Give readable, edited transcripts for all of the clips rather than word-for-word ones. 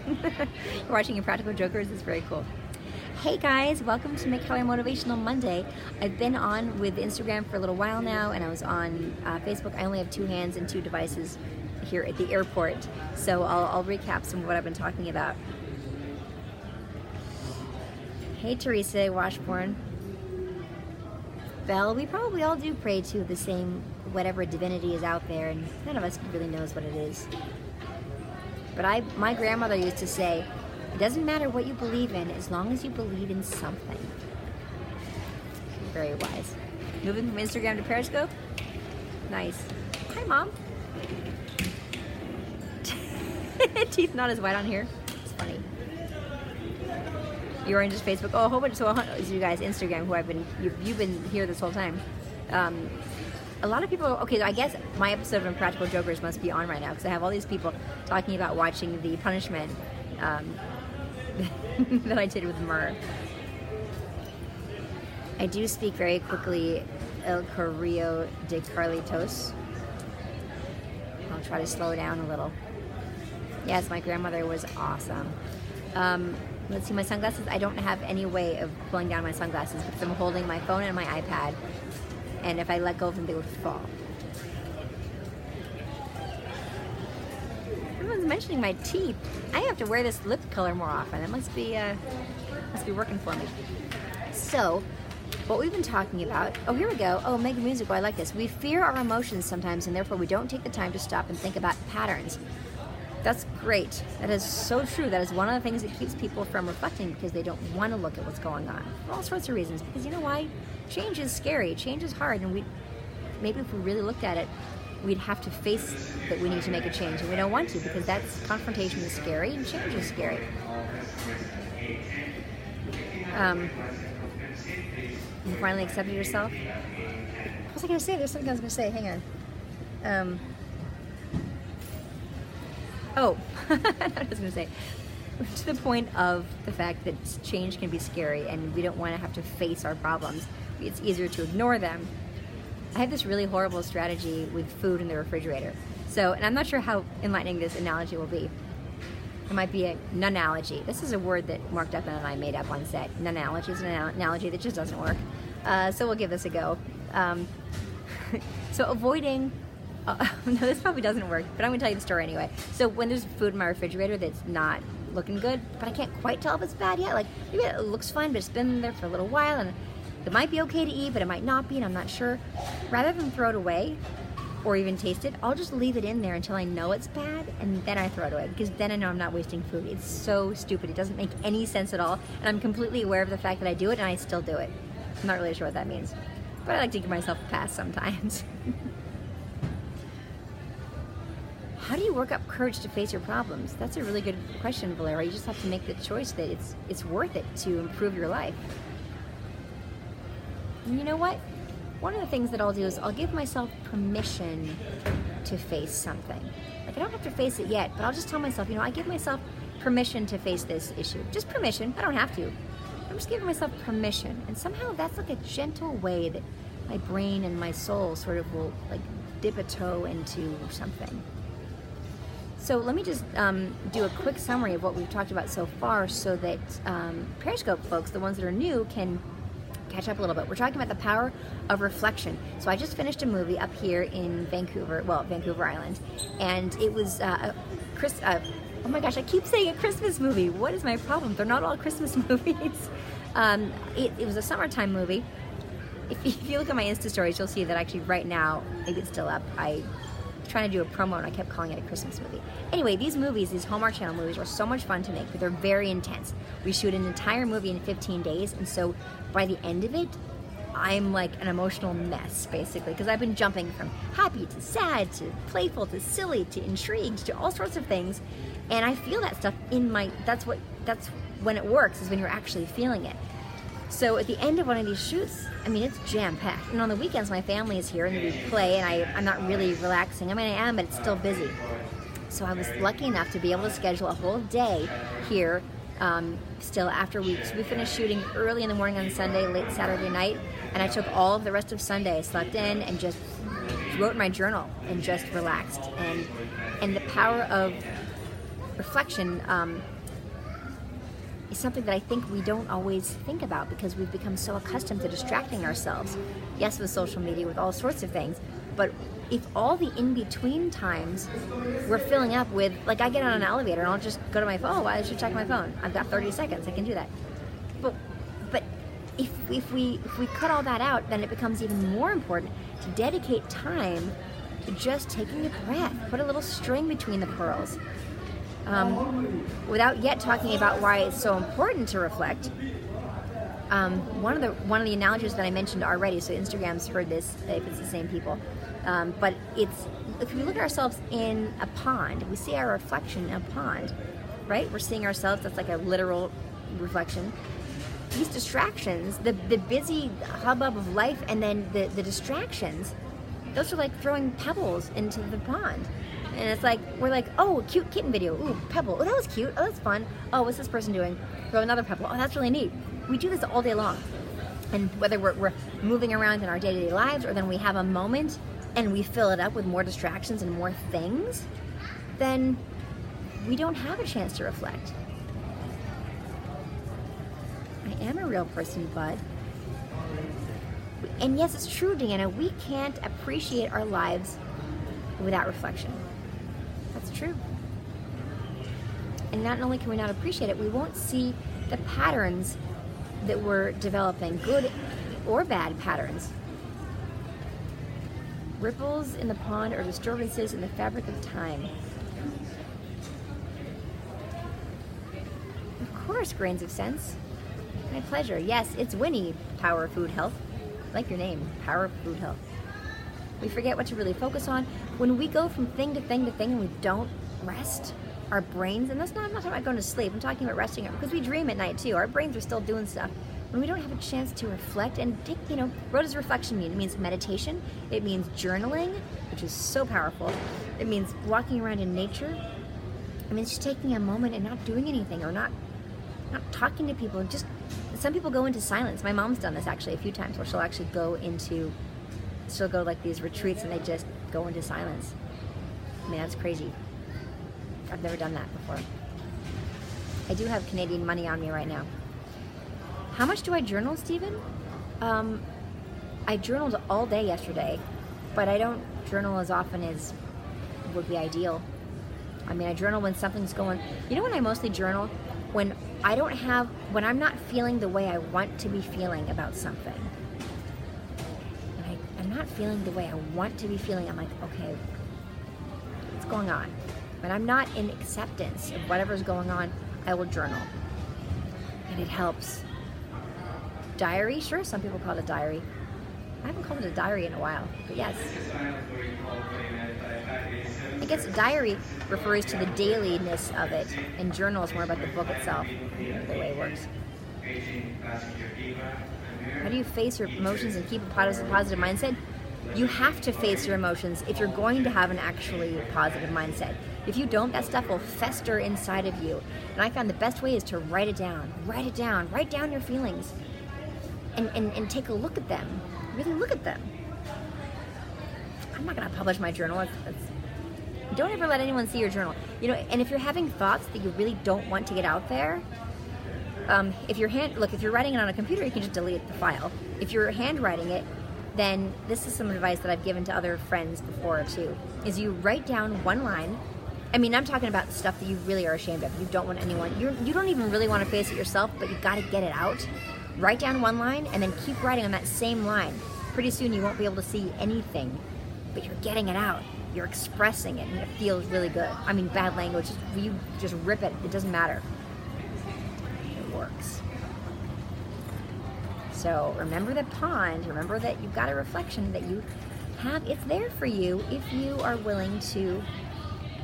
You're watching Impractical Jokers. It's very cool. Hey guys, welcome to Make Color Motivational Monday. I've been on with Instagram for a little while now, and I was on Facebook. I only have 2 hands and 2 devices here at the airport, so I'll recap some of what I've been talking about. Hey Teresa Washburn. Belle, we probably all do pray to the same whatever divinity is out there, and none of us really knows what it is. But my grandmother used to say, it doesn't matter what you believe in as long as you believe in something. Very wise. Moving from Instagram to Periscope? Nice. Hi, Mom. Teeth not as white on here. It's funny. You're on just Facebook. Oh, a whole bunch. So you guys, Instagram, you've been here this whole time. A lot of people, okay, I guess my episode of Impractical Jokers must be on right now because I have all these people talking about watching The Punishment that I did with Murr. I do speak very quickly El Correo de Carlitos. I'll try to slow down a little. Yes, my grandmother was awesome. Let's see, my sunglasses, I don't have any way of pulling down my sunglasses because I'm holding my phone and my iPad, and if I let go of them, they would fall. Everyone's mentioning my teeth. I have to wear this lip color more often. It must be working for me. So, what we've been talking about, oh, here we go. Oh, Mega Musical, I like this. We fear our emotions sometimes, and therefore we don't take the time to stop and think about patterns. That's great. That is so true. That is one of the things that keeps people from reflecting because they don't want to look at what's going on for all sorts of reasons. Because you know why? Change is scary. Change is hard, and maybe if we really looked at it, we'd have to face that we need to make a change, and we don't want to because that's confrontation is scary and change is scary. You finally accepted yourself. What was I going to say? There's something I was going to say. Hang on. I was going to say, to the point of the fact that change can be scary and we don't want to have to face our problems. It's easier to ignore them. I have this really horrible strategy with food in the refrigerator. So, and I'm not sure how enlightening this analogy will be. It might be a nunalogy. This is a word that Mark Duckman and I made up on set. Nunalogy is an analogy that just doesn't work. So we'll give this a go. So avoiding... no, this probably doesn't work, but I'm going to tell you the story anyway. So when there's food in my refrigerator that's not looking good, but I can't quite tell if it's bad yet, like maybe it looks fine, but it's been there for a little while, and it might be okay to eat, but it might not be, and I'm not sure. Rather than throw it away or even taste it, I'll just leave it in there until I know it's bad, and then I throw it away, because then I know I'm not wasting food. It's so stupid. It doesn't make any sense at all, and I'm completely aware of the fact that I do it, and I still do it. I'm not really sure what that means, but I like to give myself a pass sometimes. How do you work up courage to face your problems? That's a really good question, Valera. You just have to make the choice that it's worth it to improve your life. And you know what? One of the things that I'll do is I'll give myself permission to face something. Like I don't have to face it yet, but I'll just tell myself, I give myself permission to face this issue. Just permission. I don't have to. I'm just giving myself permission. And somehow that's like a gentle way that my brain and my soul sort of will like dip a toe into something. So let me just do a quick summary of what we've talked about so far so that Periscope folks, the ones that are new, can catch up a little bit. We're talking about the power of reflection. So I just finished a movie up here in Vancouver Island, and it was oh my gosh, I keep saying a Christmas movie. What is my problem? They're not all Christmas movies. It was a summertime movie. If you look at my Insta stories, you'll see that actually right now, maybe it's still up, trying to do a promo and I kept calling it a Christmas movie. Anyway, these Hallmark Channel movies are so much fun to make, but they're very intense. We shoot an entire movie in 15 days, and so by the end of it, I'm like an emotional mess, basically, because I've been jumping from happy to sad to playful to silly to intrigued to all sorts of things, and I feel that stuff that's when it works, is when you're actually feeling it. So at the end of one of these shoots, it's jam-packed. And on the weekends, my family is here and we play, and I'm not really relaxing. I am, but it's still busy. So I was lucky enough to be able to schedule a whole day here still after we finished shooting early in the morning on Sunday, late Saturday night, and I took all of the rest of Sunday. I slept in and just wrote in my journal and just relaxed. And the power of reflection, is something that I think we don't always think about because we've become so accustomed to distracting ourselves. Yes, with social media, with all sorts of things, but if all the in-between times we're filling up with, like I get on an elevator and I'll just go to my phone. Why I should check my phone? I've got 30 seconds, I can do that. But if we cut all that out, then it becomes even more important to dedicate time to just taking a breath, put a little string between the pearls. Without yet talking about why it's so important to reflect, one of the analogies that I mentioned already, so Instagram's heard this if it's the same people, but it's, if we look at ourselves in a pond, we see our reflection in a pond, right? We're seeing ourselves, that's like a literal reflection. These distractions, the busy hubbub of life, and then the distractions, those are like throwing pebbles into the pond. And it's like, we're like, oh, cute kitten video. Ooh, pebble. Oh, that was cute. Oh, that's fun. Oh, what's this person doing? Throw another pebble. Oh, that's really neat. We do this all day long. And whether we're moving around in our day-to-day lives, or then we have a moment and we fill it up with more distractions and more things, then we don't have a chance to reflect. I am a real person, bud. And yes, it's true, Deanna, we can't appreciate our lives without reflection. That's true. And not only can we not appreciate it, we won't see the patterns that we're developing, good or bad patterns. Ripples in the pond or disturbances in the fabric of time. Of course, grains of sense. My pleasure. Yes, it's Winnie, Power of Food Health. I like your name, Power of Food Health. We forget what to really focus on. When we go from thing to thing to thing and we don't rest our brains, and I'm not talking about going to sleep, I'm talking about resting it, because we dream at night too. Our brains are still doing stuff. When we don't have a chance to reflect and take, what does reflection mean? It means meditation. It means journaling, which is so powerful. It means walking around in nature. It means just taking a moment and not doing anything, or not talking to people. Just, some people go into silence. My mom's done this actually a few times, where she'll actually she'll go like these retreats and they just go into silence. I mean, that's crazy. I've never done that before. I do have Canadian money on me right now. How much do I journal, Stephen? I journaled all day yesterday, but I don't journal as often as would be ideal. I mean, I journal when something's going. When I mostly journal? When I'm not feeling the way I want to be feeling about something. I'm not feeling the way I want to be feeling. I'm like, okay, what's going on? When I'm not in acceptance of whatever's going on, I will journal. And it helps. Diary? Sure, some people call it a diary. I haven't called it a diary in a while, but yes. I guess diary refers to the dailiness of it, and journal is more about the book itself, the way it works. How do you face your emotions and keep a positive mindset? You have to face your emotions if you're going to have an actually positive mindset. If you don't, that stuff will fester inside of you. And I found the best way is to write it down. Write down your feelings. And take a look at them. Really look at them. I'm not going to publish my journal. Don't ever let anyone see your journal. And if you're having thoughts that you really don't want to get out there, if you're writing it on a computer, you can just delete the file. If you're handwriting it, then this is some advice that I've given to other friends before too, is you write down one line. I mean, I'm talking about the stuff that you really are ashamed of. You don't want anyone, you don't even really want to face it yourself, but you got to get it out. Write down one line and then keep writing on that same line. Pretty soon you won't be able to see anything, but you're getting it out. You're expressing it, and it feels really good. I mean, bad language, you just rip it. It doesn't matter. It works. So remember the pond. Remember that you've got a reflection that you have. It's there for you if you are willing to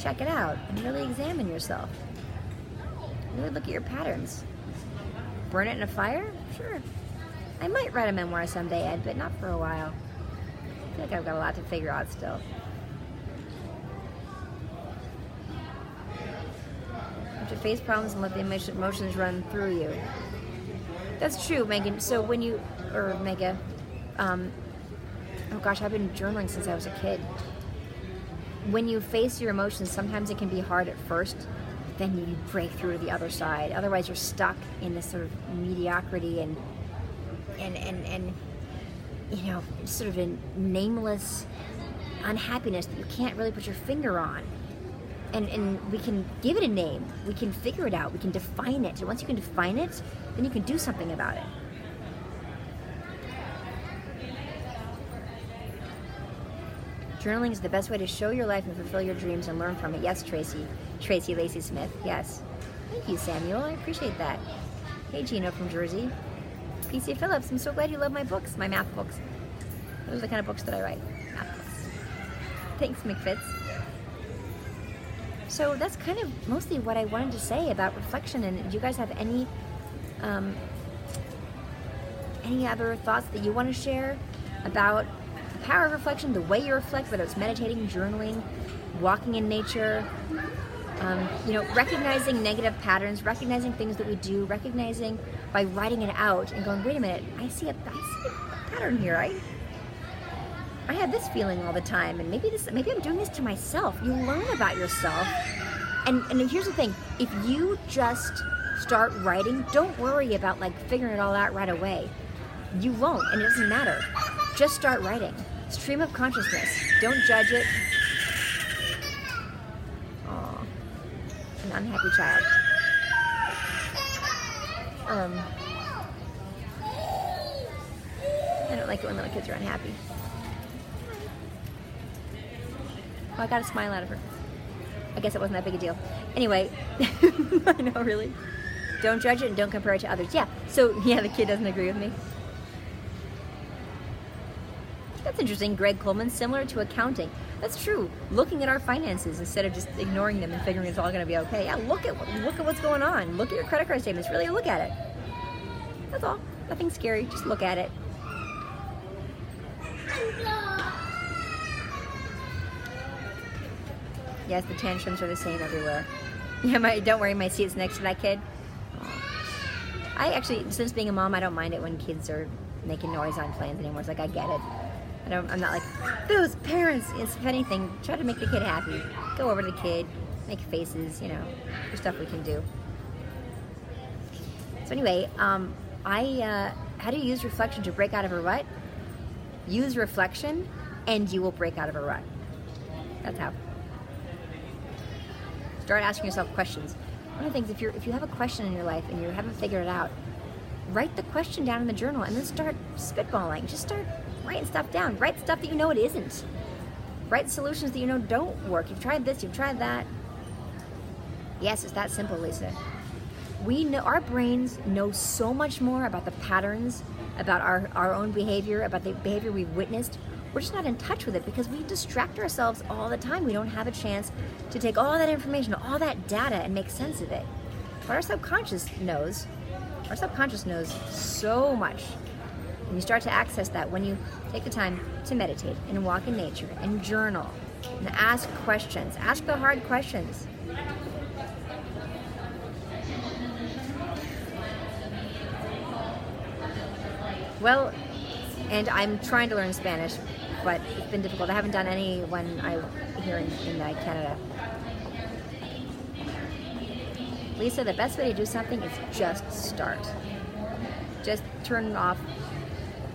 check it out and really examine yourself. Really look at your patterns. Burn it in a fire? Sure. I might write a memoir someday, Ed, but not for a while. I feel like I've got a lot to figure out still. You have to face problems and let the emotions run through you. That's true, Megan. So when you, or Mega, oh gosh, I've been journaling since I was a kid. When you face your emotions, sometimes it can be hard at first, then you break through to the other side. Otherwise, you're stuck in this sort of mediocrity and sort of a nameless unhappiness that you can't really put your finger on. And we can give it a name. We can figure it out. We can define it. And once you can define it, then you can do something about it. Journaling is the best way to show your life and fulfill your dreams and learn from it. Yes, Tracy Lacey Smith. Yes. Thank you, Samuel. I appreciate that. Hey, Gino from Jersey. PC Phillips, I'm so glad you love my books, my math books. Those are the kind of books that I write. Math books. Thanks, McFitz. So that's kind of mostly what I wanted to say about reflection. And do you guys have any other thoughts that you want to share about the power of reflection, the way you reflect, whether it's meditating, journaling, walking in nature, recognizing negative patterns, recognizing things that we do, recognizing by writing it out and going, wait a minute, I see a pattern here. I have this feeling all the time, and maybe I'm doing this to myself. You learn about yourself, and here's the thing: if you just start writing, don't worry about figuring it all out right away. You won't, and it doesn't matter. Just start writing. Stream of consciousness. Don't judge it. Aw, an unhappy child. I don't like it when little kids are unhappy. Oh, I got a smile out of her. I guess it wasn't that big a deal. Anyway, I know, really. Don't judge it and don't compare it to others. Yeah, so, the kid doesn't agree with me. That's interesting, Greg Coleman. Similar to accounting. That's true. Looking at our finances instead of just ignoring them and figuring it's all going to be okay. Yeah, look at what's going on. Look at your credit card statements. Really look at it. That's all. Nothing scary. Just look at it. Yes, the tantrums are the same everywhere. Yeah, don't worry, my seat's next to that kid. I actually, since being a mom, I don't mind it when kids are making noise on planes anymore. It's I get it. I'm not like, those parents. If anything, try to make the kid happy. Go over to the kid, make faces, there's stuff we can do. So anyway, how do you use reflection to break out of a rut? Use reflection and you will break out of a rut. That's how. Start asking yourself questions. One of the things, if you have a question in your life and you haven't figured it out, write the question down in the journal and then start spitballing. Just start writing stuff down. Write stuff that you know it isn't. Write solutions that you know don't work. You've tried this, you've tried that. Yes, it's that simple, Lisa. We know, our brains know so much more about the patterns, about our own behavior, about the behavior we've witnessed. We're just not in touch with it because we distract ourselves all the time. We don't have a chance to take all that information, all that data, and make sense of it. But our subconscious knows so much. And you start to access that when you take the time to meditate and walk in nature and journal and ask questions. Ask the hard questions. Well, and I'm trying to learn Spanish, but it's been difficult. I haven't done any when I'm here in Canada. Lisa, the best way to do something is just start. Just turn off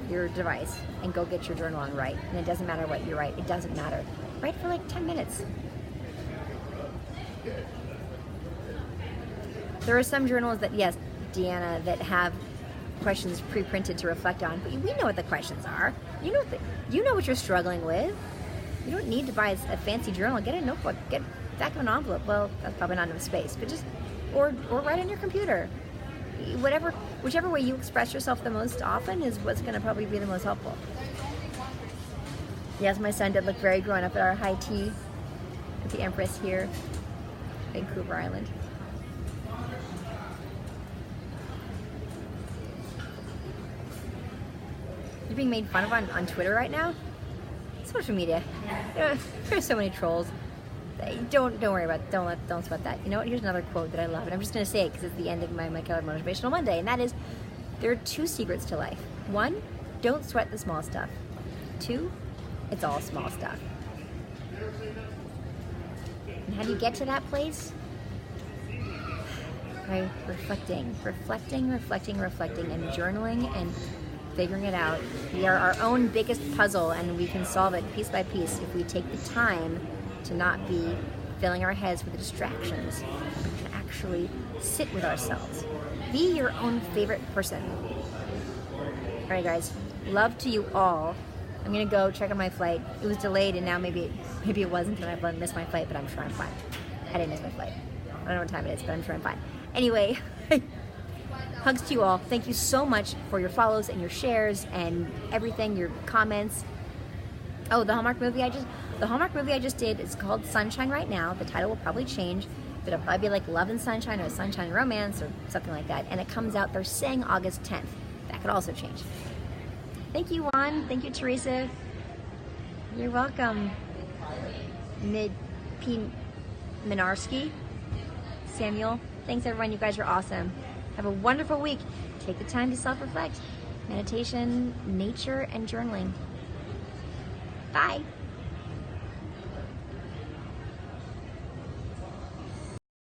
your device and go get your journal and write. And it doesn't matter what you write. It doesn't matter. Write for 10 minutes. There are some journals that, yes, Deanna, that have questions pre-printed to reflect on, but we know what the questions are. You know what you're struggling with. You don't need to buy a fancy journal. Get a notebook. Get back of an envelope. Well, that's probably not enough space, but just or write on your computer. Whichever way you express yourself the most often is what's going to probably be the most helpful. Yes, my son did look very grown up at our high tea at the Empress here, Vancouver Island. You're being made fun of on Twitter right now? Social media. There's so many trolls. Don't worry about it. Don't sweat that. You know what? Here's another quote that I love, and I'm just going to say it because it's the end of my Keller Motivational Monday, and that is, there are 2 secrets to life. 1, don't sweat the small stuff. 2, it's all small stuff. And how do you get to that place? Okay, reflecting, and journaling and figuring it out. We are our own biggest puzzle, and we can solve it piece by piece if we take the time to not be filling our heads with the distractions. We can actually sit with ourselves. Be your own favorite person. All right, guys, love to you all. I'm gonna go check on my flight. It was delayed, and now maybe it wasn't, and I missed my flight, but I'm sure I'm fine. I didn't miss my flight. I don't know what time it is, but I'm sure I'm fine. Anyway, hugs to you all. Thank you so much for your follows and your shares and everything, your comments. Oh, the Hallmark movie I just did is called Sunshine Right Now. The title will probably change, but it'll probably be like Love and Sunshine or Sunshine and Romance or something like that. And it comes out, they're saying August 10th. That could also change. Thank you, Juan. Thank you, Teresa. You're welcome. Minarski. Samuel. Thanks, everyone. You guys are awesome. Have a wonderful week. Take the time to self-reflect. Meditation, nature, and journaling. Bye.